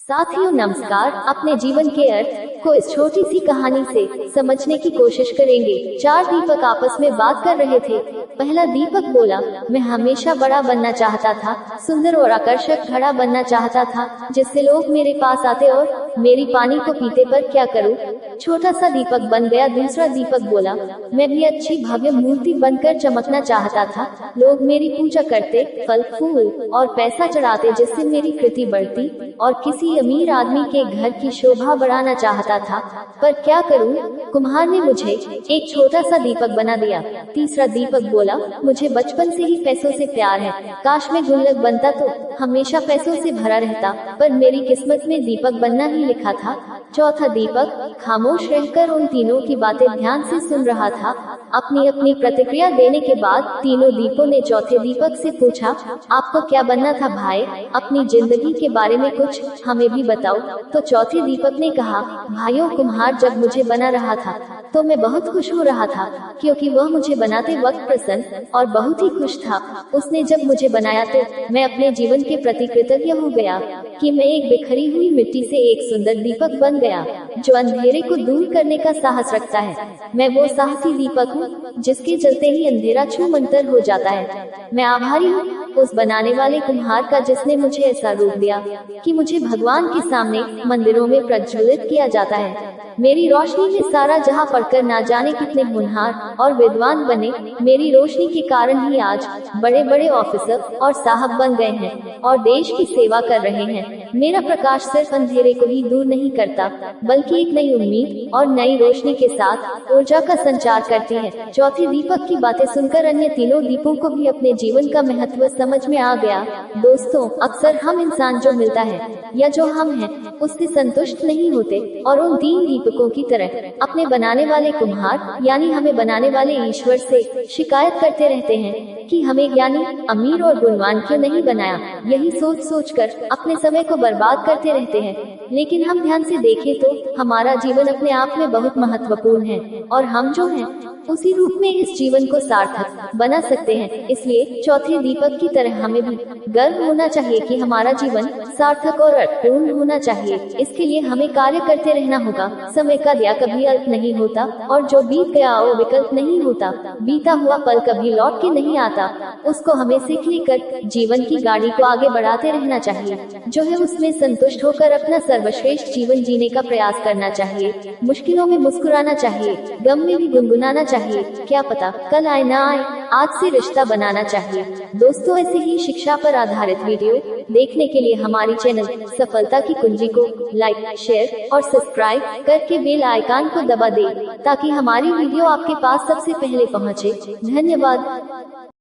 साथियों नमस्कार। अपने जीवन के अर्थ को इस छोटी सी कहानी से समझने की कोशिश करेंगे। चार दीपक आपस में बात कर रहे थे। पहला दीपक बोला, मैं हमेशा बड़ा बनना चाहता था, सुंदर और आकर्षक घड़ा बनना चाहता था जिससे लोग मेरे पास आते और मेरी पानी को पीते, पर क्या करूं? छोटा सा दीपक बन गया। दूसरा दीपक बोला, मैं भी अच्छी भव्य मूर्ति बनकर चमकना चाहता था, लोग मेरी पूजा करते, फल फूल और पैसा चढ़ाते जिससे मेरी कृति बढ़ती, और किसी अमीर आदमी के घर की शोभा बढ़ाना चाहता था, पर क्या करूं? कुम्हार ने मुझे एक छोटा सा दीपक बना दिया। तीसरा दीपक बोला, मुझे बचपन से ही पैसों से प्यार है, काश मैं गुल्लक बनता तो हमेशा पैसों से भरा रहता, पर मेरी किस्मत में दीपक बनना ही लिखा था। चौथा दीपक खामोश रहकर उन तीनों की बातें ध्यान से सुन रहा था। अपनी अपनी प्रतिक्रिया देने के बाद तीनों दीपों ने चौथे दीपक से पूछा, आपको क्या बनना था भाई? अपनी जिंदगी के बारे में कुछ हमें भी बताओ। तो चौथे दीपक ने कहा, भाइयों, कुम्हार जब मुझे बना रहा था तो मैं बहुत खुश हो रहा था, क्योंकि वह मुझे बनाते वक्त प्रसन्न और बहुत ही खुश था। उसने जब मुझे बनाया तो मैं अपने जीवन के प्रति कृतज्ञ हो गया कि मैं एक बिखरी हुई मिट्टी से एक सुंदर दीपक बन गया जो अंधेरे को दूर करने का साहस रखता है। मैं वो साहसी दीपक हूँ जिसके चलते ही अंधेरा छूमंतर हो जाता है। मैं आभारी हूँ उस बनाने वाले कुम्हार का जिसने मुझे ऐसा रूप दिया कि मुझे भगवान के सामने मंदिरों में प्रज्वलित किया जाता है। मेरी रोशनी में सारा जहां पढ़कर ना जाने कितने होनहार और विद्वान बने। मेरी रोशनी के कारण ही आज बड़े बड़े ऑफिसर और साहब बन गए हैं और देश की सेवा कर रहे हैं। मेरा प्रकाश सिर्फ अंधेरे को ही दूर नहीं करता, बल्कि एक नई उम्मीद और नई रोशनी के साथ ऊर्जा का संचार करती है। चौथे दीपक की बातें सुनकर अन्य तीनों दीपों को भी अपने जीवन का महत्व समझ में आ गया। दोस्तों, अक्सर हम इंसान जो मिलता है या जो हम हैं उससे संतुष्ट नहीं होते और उन तीन दीपकों की तरह अपने बनाने वाले कुम्हार यानी हमें बनाने वाले ईश्वर से शिकायत करते रहते हैं कि हमें ज्ञानी, अमीर और गुणवान क्यों नहीं बनाया। यही सोच सोच कर अपने समय को बर्बाद करते रहते हैं। लेकिन हम ध्यान से देखें तो हमारा जीवन अपने आप में बहुत महत्वपूर्ण है और हम जो हैं उसी रूप में इस जीवन को सार्थक बना सकते हैं। इसलिए चौथे दीपक की तरह हमें भी गर्व होना चाहिए कि हमारा जीवन सार्थक और अर्थपूर्ण होना चाहिए। इसके लिए हमें कार्य करते रहना होगा। समय का दिया कभी अल्प नहीं होता और जो बीत गया वो विकल्प नहीं होता। बीता हुआ पल कभी लौट के नहीं आता, उसको हमें सीख लेकर जीवन की गाड़ी को आगे बढ़ाते रहना चाहिए। जो है उसमें संतुष्ट होकर अपना सर्वश्रेष्ठ जीवन जीने का प्रयास करना चाहिए। मुश्किलों में मुस्कुराना चाहिए, गम में भी गुनगुनाना चाहिए। क्या पता कल आए ना आए, आज से रिश्ता बनाना चाहिए। दोस्तों, ऐसे ही शिक्षा पर आधारित वीडियो देखने के लिए हमारी चैनल सफलता की कुंजी को लाइक, शेयर और सब्सक्राइब करके बेल आइकन को दबा दें ताकि हमारी वीडियो आपके पास सबसे पहले पहुंचे। धन्यवाद।